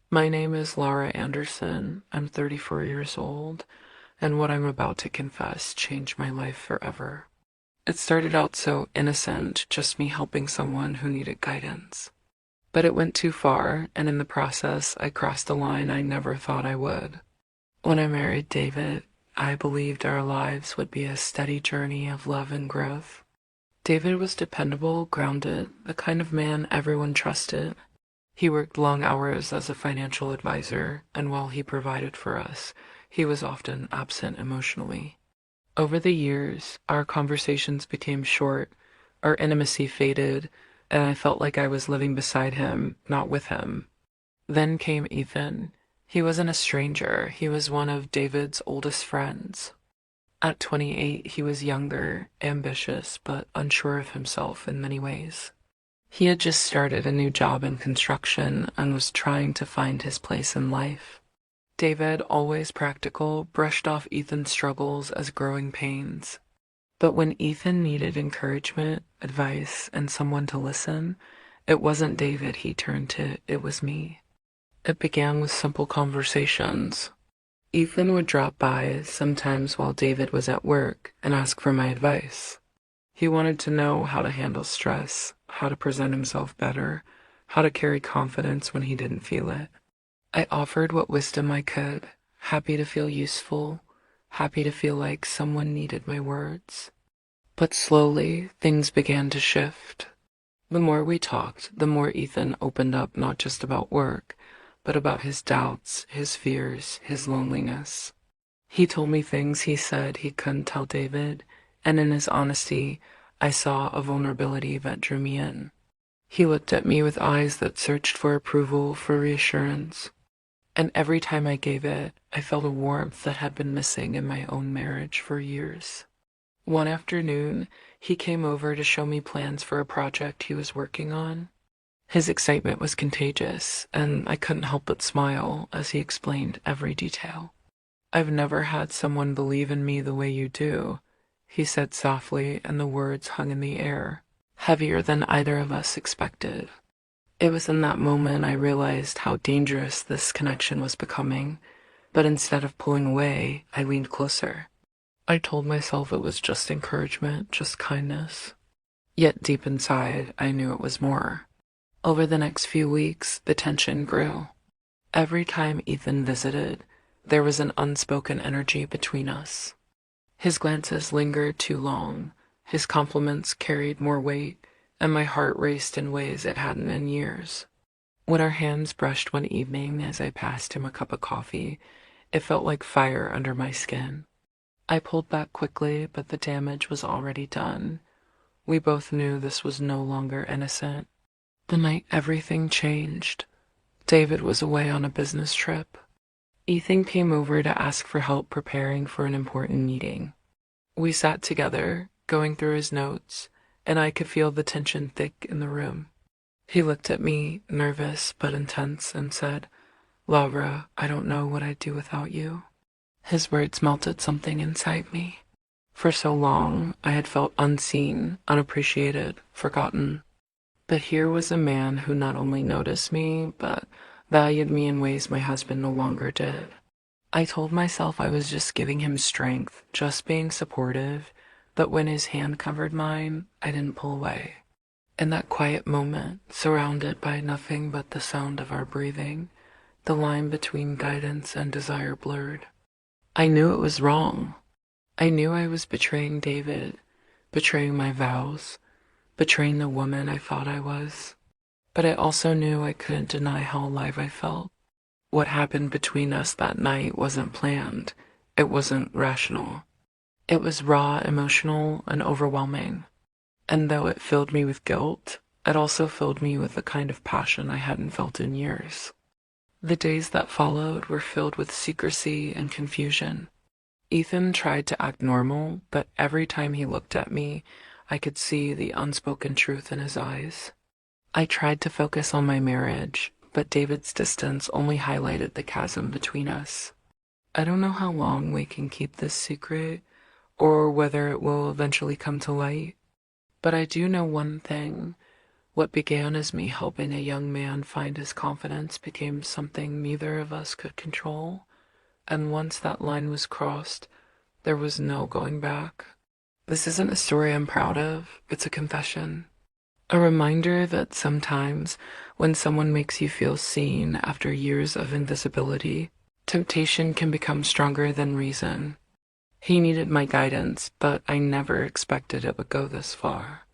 My name is Laura Anderson. I'm 34 years old, and what I'm about to confess changed my life forever. It started out so innocent, just me helping someone who needed guidance. But it went too far, and in the process, I crossed a line I never thought I would. When I married David, I believed our lives would be a steady journey of love and growth. David was dependable, grounded, the kind of man everyone trusted. He worked long hours as a financial advisor, and while he provided for us, he was often absent emotionally. Over the years, our conversations became short, our intimacy faded, and I felt like I was living beside him, not with him. Then came Ethan. He wasn't a stranger, he was one of David's oldest friends. At 28, he was younger, ambitious, but unsure of himself in many ways. He had just started a new job in construction and was trying to find his place in life. David, always practical, brushed off Ethan's struggles as growing pains. But when Ethan needed encouragement, advice, and someone to listen, it wasn't David he turned to, it was me. It began with simple conversations. Ethan would drop by, sometimes while David was at work, and ask for my advice. He wanted to know how to handle stress, how to present himself better, how to carry confidence when he didn't feel it. I offered what wisdom I could, happy to feel useful, happy to feel like someone needed my words. But slowly, things began to shift. The more we talked, the more Ethan opened up not just about work, but about his doubts, his fears, his loneliness. He told me things he said he couldn't tell David, and in his honesty, I saw a vulnerability that drew me in. He looked at me with eyes that searched for approval, for reassurance. And every time I gave it, I felt a warmth that had been missing in my own marriage for years. One afternoon, he came over to show me plans for a project he was working on. His excitement was contagious, and I couldn't help but smile as he explained every detail. "I've never had someone believe in me the way you do," he said softly, and the words hung in the air, heavier than either of us expected. It was in that moment I realized how dangerous this connection was becoming, but instead of pulling away, I leaned closer. I told myself it was just encouragement, just kindness. Yet deep inside, I knew it was more. Over the next few weeks, the tension grew. Every time Ethan visited, there was an unspoken energy between us. His glances lingered too long, his compliments carried more weight, and my heart raced in ways it hadn't in years. When our hands brushed one evening as I passed him a cup of coffee, it felt like fire under my skin. I pulled back quickly, but the damage was already done. We both knew this was no longer innocent. The night everything changed, David was away on a business trip. Ethan came over to ask for help preparing for an important meeting. We sat together, going through his notes, and I could feel the tension thick in the room. He looked at me, nervous but intense, and said, "Laura, I don't know what I'd do without you." His words melted something inside me. For so long, I had felt unseen, unappreciated, forgotten. But here was a man who not only noticed me, but valued me in ways my husband no longer did. I told myself I was just giving him strength, just being supportive, but when his hand covered mine, I didn't pull away. In that quiet moment, surrounded by nothing but the sound of our breathing, the line between guidance and desire blurred. I knew it was wrong. I knew I was betraying David, betraying my vows, betraying the woman I thought I was. But I also knew I couldn't deny how alive I felt. What happened between us that night wasn't planned. It wasn't rational. It was raw, emotional, and overwhelming. And though it filled me with guilt, it also filled me with a kind of passion I hadn't felt in years. The days that followed were filled with secrecy and confusion. Ethan tried to act normal, but every time he looked at me, I could see the unspoken truth in his eyes. I tried to focus on my marriage, but David's distance only highlighted the chasm between us. I don't know how long we can keep this secret, or whether it will eventually come to light, but I do know one thing. What began as me helping a young man find his confidence became something neither of us could control, and once that line was crossed, there was no going back. This isn't a story I'm proud of, it's a confession. A reminder that sometimes, when someone makes you feel seen after years of invisibility, temptation can become stronger than reason. He needed my guidance, but I never expected it would go this far.